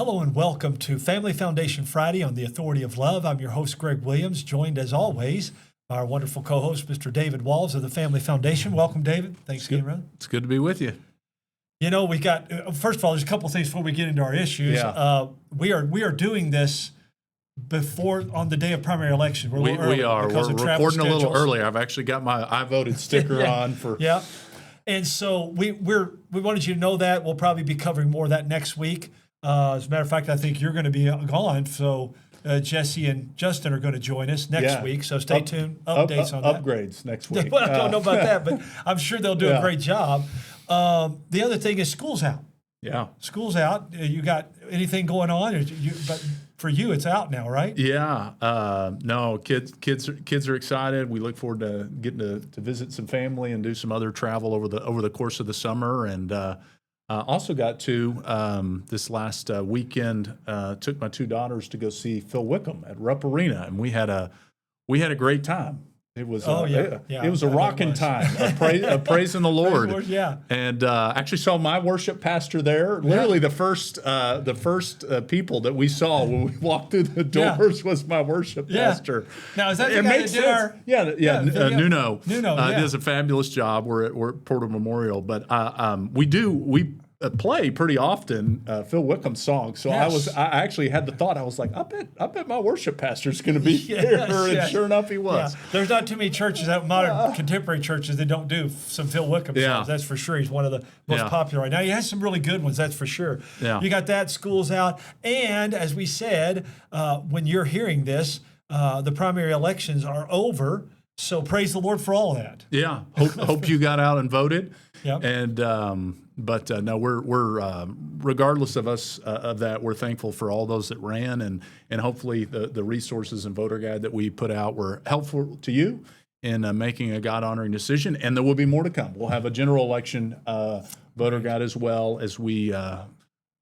Hello and welcome to Family Foundation Friday on the Authority of Love. I'm your host, Greg Williams, joined as always by our wonderful co-host, Mr. David Walls of the Family Foundation. Welcome, David. Thanks again, brother. It's good to be with you. You know, we got, first of all, there's a couple of things before we get into our issues. Yeah. We are doing this before, on the day of primary election. We are. We're recording a little earlier. I've actually got my I voted sticker on for. Yeah. And so we wanted you to know that. We'll probably be covering more of that next week. As a matter of fact, I think you're going to be gone. So Jesse and Justin are going to join us next week. So stay tuned. Updates on that. Upgrades next week. Well, I don't know about that, but I'm sure they'll do a great job. The other thing is school's out. Yeah. School's out. You got anything going on? But for you, it's out now, right? Yeah. No, kids are excited. We look forward to getting to visit some family and do some other travel over the course of the summer. And also got to this last weekend. Took my two daughters to go see Phil Wickham at Rupp Arena, and we had a great time. It was it was a rocking time of praising the Lord. Yeah. And actually saw my worship pastor there. Literally the first people that we saw when we walked through the doors was my worship pastor. Now is that the guy that did our Nuno. Nuno does a fabulous job. We're at Porter Memorial, but we play pretty often Phil Wickham songs. So I actually had the thought, I was like, I bet my worship pastor's going to be here. And sure enough, he was. Yeah. There's not too many churches, modern contemporary churches, that don't do some Phil Wickham songs. That's for sure. He's one of the most popular right now. He has some really good ones, that's for sure. Yeah. You got that, school's out. And as we said, when you're hearing this, the primary elections are over. So praise the Lord for all of that. Yeah. Hope you got out and voted. Yep. And but no, we're regardless of us of that, we're thankful for all those that ran, and hopefully the resources and voter guide that we put out were helpful to you in making a God-honoring decision. And there will be more to come. We'll have a general election voter guide as well as we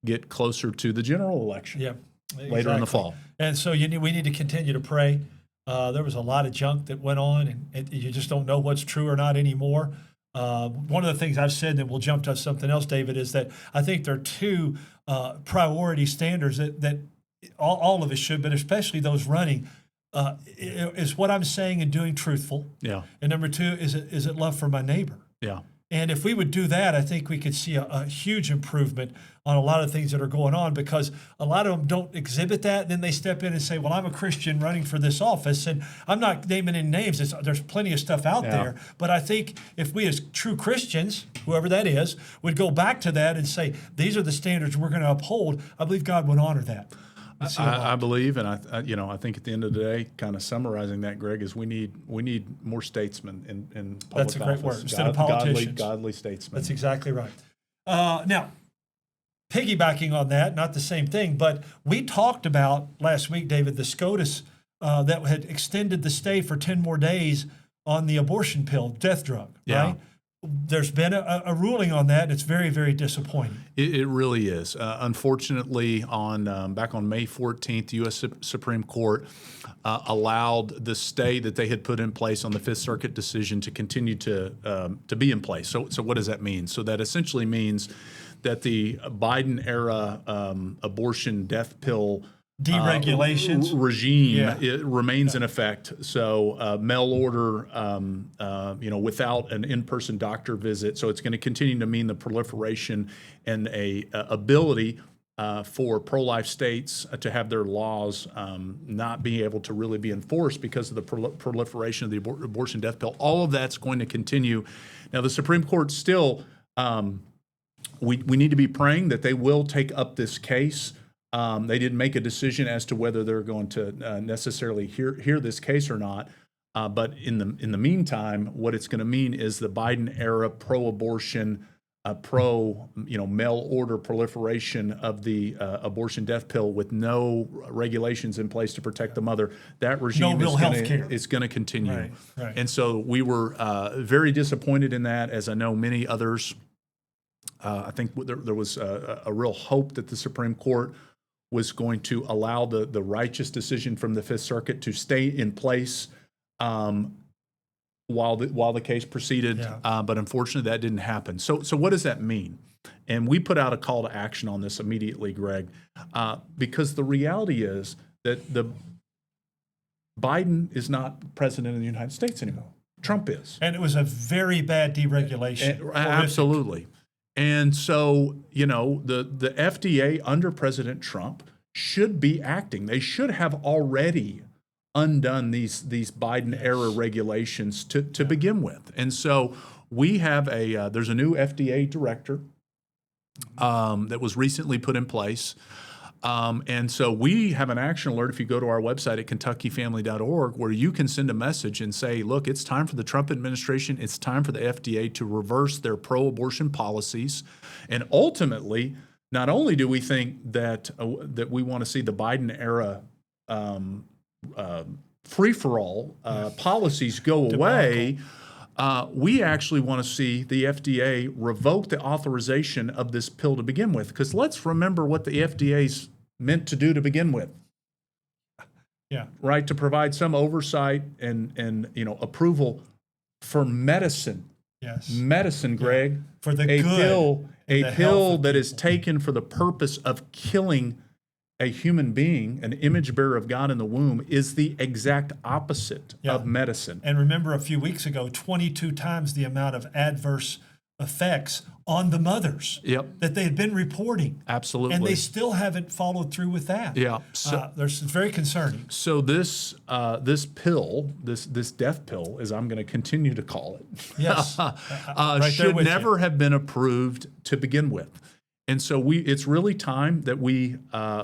get closer to the general election. Yep. Later in the fall. And so we need to continue to pray. There was a lot of junk that went on, and you just don't know what's true or not anymore. One of the things I've said, and we'll jump to something else, David, is that I think there are two priority standards that all of us should, but especially those running, is what I'm saying and doing truthful. Yeah. And number two, is it love for my neighbor? Yeah. And if we would do that, I think we could see a huge improvement on a lot of things that are going on, because a lot of them don't exhibit that. And then they step in and say, well, I'm a Christian running for this office. And I'm not naming any names. There's plenty of stuff out there. But I think if we as true Christians, whoever that is, would go back to that and say, these are the standards we're going to uphold, I believe God would honor that. I believe, and I think at the end of the day, kind of summarizing that, Greg, is we need more statesmen in public office. That's a great word. Instead of politicians. Godly statesmen. That's exactly right. Now, piggybacking on that, not the same thing, but we talked about last week, David, the SCOTUS that had extended the stay for 10 more days on the abortion pill, death drug, right? There's been a ruling on that, and it's very, very disappointing. It really is. Unfortunately, back on May 14th, the U.S. Supreme Court allowed the stay that they had put in place on the Fifth Circuit decision to continue to be in place. So what does that mean? So that essentially means that the Biden-era abortion death pill deregulations regime it remains in effect. So mail order, without an in-person doctor visit. So it's going to continue to mean the proliferation and a ability for pro-life states to have their laws not being able to really be enforced because of the proliferation of the abortion death pill. All of that's going to continue. Now, the Supreme Court still, we need to be praying that they will take up this case. They didn't make a decision as to whether they're going to necessarily hear this case or not. But in the meantime, what it's going to mean is the Biden era pro-abortion, mail order proliferation of the abortion death pill with no regulations in place to protect the mother. That regime is going to continue. Right. And so we were very disappointed in that, as I know many others. I think there was a real hope that the Supreme Court was going to allow the righteous decision from the Fifth Circuit to stay in place while the case proceeded. But unfortunately, that didn't happen. So what does that mean? And we put out a call to action on this immediately, Greg, because the reality is that Biden is not president of the United States anymore. Trump is. And it was a very bad deregulation. Absolutely. And so, the FDA under President Trump should be acting. They should have already undone these Biden era regulations to begin with. And so we have there's a new FDA director that was recently put in place. And so we have an action alert if you go to our website at KentuckyFamily.org, where you can send a message and say, look, it's time for the Trump administration, it's time for the FDA to reverse their pro-abortion policies. And ultimately, not only do we think that we want to see the Biden era free-for-all policies go away, we actually want to see the FDA revoke the authorization of this pill to begin with. Because let's remember what the FDA's meant to do to begin with. Yeah. Right? To provide some oversight and approval for medicine. Yes. Medicine, Greg. Yeah. For the a good. pill that is taken for the purpose of killing a human being, an image bearer of God in the womb, is the exact opposite of medicine. And remember a few weeks ago, 22 times the amount of adverse effects on the mothers that they had been reporting. Absolutely. And they still haven't followed through with that. Yeah. It's very concerning. So this pill, this death pill, as I'm going to continue to call it, yes, should never have been approved to begin with. And so it's really time that we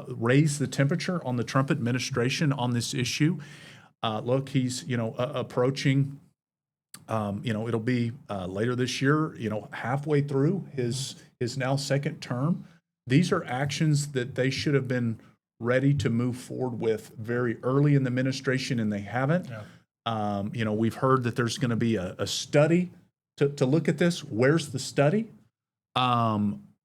raise the temperature on the Trump administration on this issue. Look, he's approaching. It'll be later this year. Halfway through his now second term. These are actions that they should have been ready to move forward with very early in the administration, and they haven't. Yeah. We've heard that there's going to be a study to look at this. Where's the study?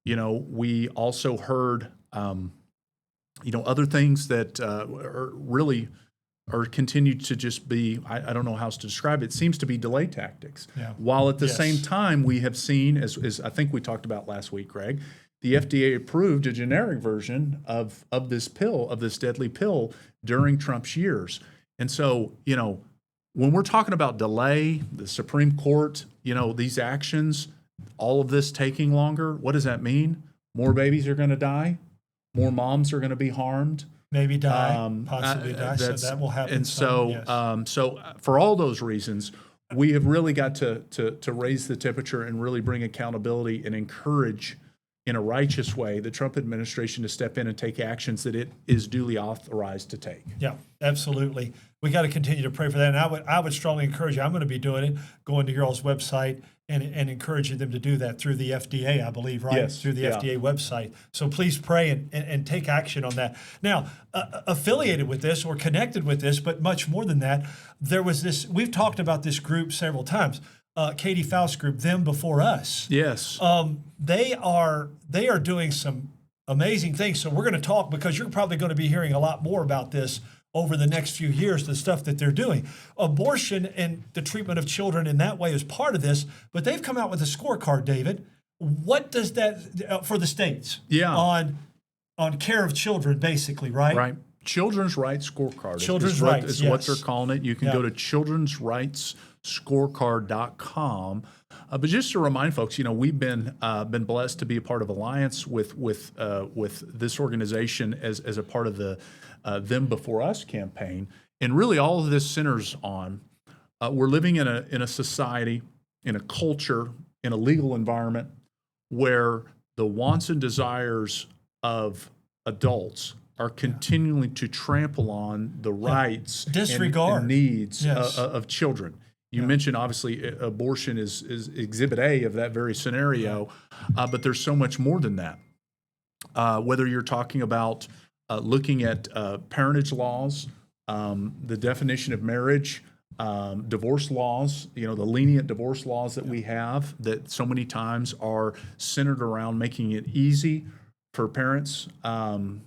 We also heard, other things that are really continued to just be, I don't know how else to describe it. It seems to be delay tactics. Yeah. While at the same time, we have seen, as I think we talked about last week, Greg, the FDA approved a generic version of this pill, of this deadly pill, during Trump's years. And so, when we're talking about delay, the Supreme Court, these actions, all of this taking longer, what does that mean? More babies are going to die. More moms are going to be harmed. Maybe die, possibly die. So that will happen. And so for all those reasons, we have really got to raise the temperature and really bring accountability and encourage, in a righteous way, the Trump administration to step in and take actions that it is duly authorized to take. Yeah, absolutely. We got to continue to pray for that. And I would strongly encourage you. I'm going to be doing it, going to your all's website and encouraging them to do that through the FDA, I believe, right? Yes. Through the FDA website. So please pray and take action on that. Now, affiliated with this or connected with this, but much more than that, there was this, we've talked about this group several times, Katie Faust group, Them Before Us. Yes. They are doing some amazing things. So we're going to talk, because you're probably going to be hearing a lot more about this over the next few years, the stuff that they're doing. Abortion and the treatment of children in that way is part of this, but they've come out with a scorecard, David. What does that, for the states, on care of children, basically, right? Right. Children's Rights Scorecard Children's Rights, is what they're calling it. You can go to children'srightsscorecard.com. But just to remind folks, we've been blessed to be a part of Alliance with this organization as a part of the Them Before Us campaign, and really all of this centers on we're living in a society, in a culture, in a legal environment where the wants and desires of adults are continuing to trample on the rights and needs of children. You mentioned, obviously, abortion is Exhibit A of that very scenario, but there's so much more than that. Whether you're talking about looking at parentage laws, the definition of marriage, divorce laws, the lenient divorce laws that we have that so many times are centered around making it easy for parents and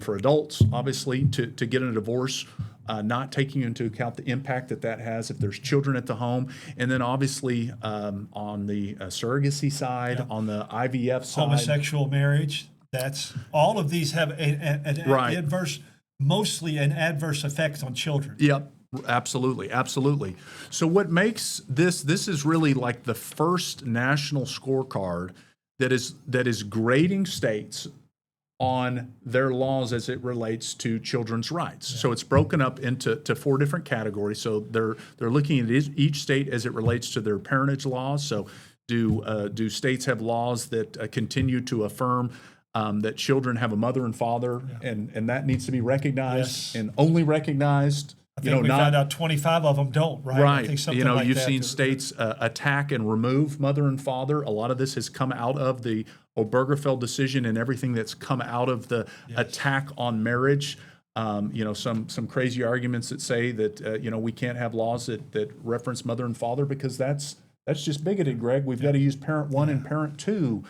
for adults, obviously, to get a divorce not taking into account the impact that has if there's children at the home. And then obviously on the surrogacy side, on the IVF side. Homosexual marriage, that's all of these have an adverse, mostly an adverse effect on children. Yep. Absolutely, absolutely. So what makes this is really like the first national scorecard that is grading states on their laws as it relates to children's rights. So it's broken up into 4 different categories. So they're looking at each state as it relates to their parentage laws. So do states have laws that continue to affirm that children have a mother and father, and that needs to be recognized and only recognized. I think we found out 25 of them don't, right? Right. I think something like you've that. seen states attack and remove mother and father. A lot of this has come out of the Obergefell decision and everything that's come out of the attack on marriage. Some crazy arguments that say that we can't have laws that reference mother and father because that's just bigoted, Greg. We've got to use parent 1 and parent 2.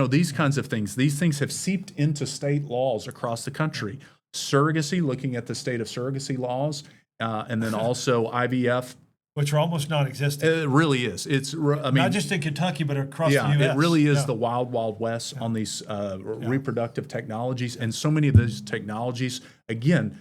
These kinds of things. These things have seeped into state laws across the country. Surrogacy, looking at the state of surrogacy laws, and then also IVF, which are almost non-existent. It really is. It's not just in Kentucky, but across the U.S. It really is the wild, wild west on these reproductive technologies, and so many of those technologies, again,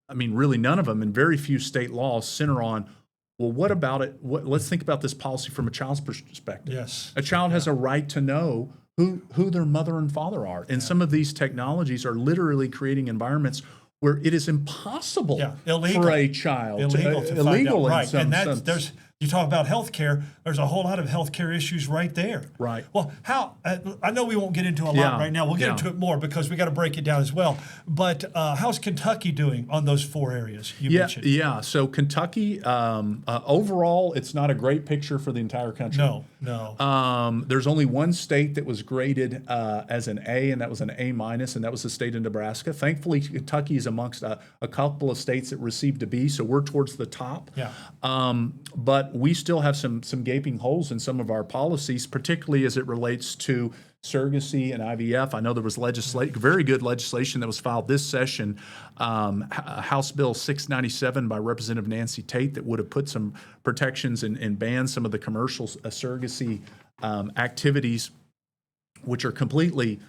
really none of them, and very few state laws center on. Well, what about it? Let's think about this policy from a child's perspective. Yes, a child has a right to know who their mother and father are. And some of these technologies are literally creating environments where it is impossible for a child illegal to find out. Right. And there's you talk about healthcare, there's a whole lot of healthcare issues right there. Right. Well, I know we won't get into a lot right now. We'll get into it more because we got to break it down as well. But how's Kentucky doing on those 4 areas you mentioned? Yeah. So Kentucky, overall, it's not a great picture for the entire country. No. There's only one state that was graded as an A, and that was an A-, and that was the state of Nebraska. Thankfully, Kentucky is amongst a couple of states that received a B, so we're towards the top. Yeah. But we still have some gaping holes in some of our policies, particularly as it relates to surrogacy and IVF. I know there was very good legislation that was filed this session, House Bill 697 by Representative Nancy Tate, that would have put some protections and banned some of the commercial surrogacy activities, which are completely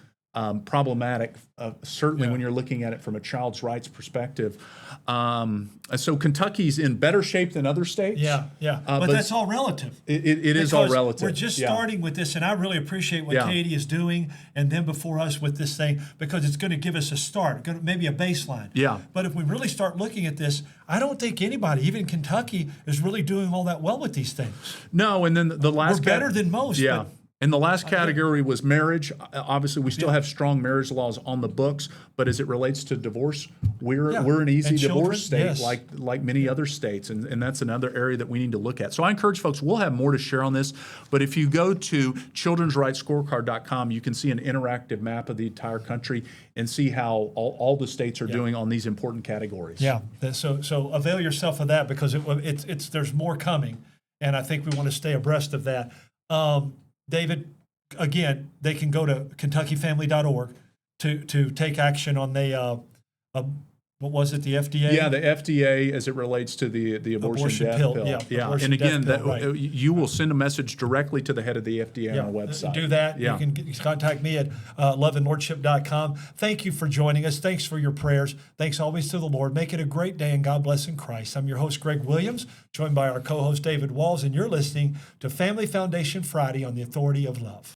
problematic, certainly when you're looking at it from a child's rights perspective. So Kentucky's in better shape than other states. But that's all relative. It is all relative. We're just starting with this, and I really appreciate what Katie is doing, and then before us with this thing, because it's going to give us a start, maybe a baseline. But if we really start looking at this, I don't think anybody, even Kentucky, is really doing all that well with these things. No, and then the last we're better than most. But and the last category was marriage. Obviously, we still have strong marriage laws on the books, but as it relates to divorce, we're an easy divorce state, like many other states, and that's another area that we need to look at. So I encourage folks, we'll have more to share on this, but if you go to childrensrightsscorecard.com, you can see an interactive map of the entire country and see how all the states are doing on these important categories. So avail yourself of that, because there's more coming, and I think we want to stay abreast of that. David, again, they can go to KentuckyFamily.org to take action on what was it, the FDA? Yeah, the FDA as it relates to the abortion death pill. And again, you will send a message directly to the head of the FDA on our website. Do that. You can contact me at loveandlordship.com. Thank you for joining us. Thanks for your prayers. Thanks always to the Lord. Make it a great day, and God bless in Christ. I'm your host, Greg Williams, joined by our co-host, David Walls, and you're listening to Family Foundation Friday on the Authority of Love.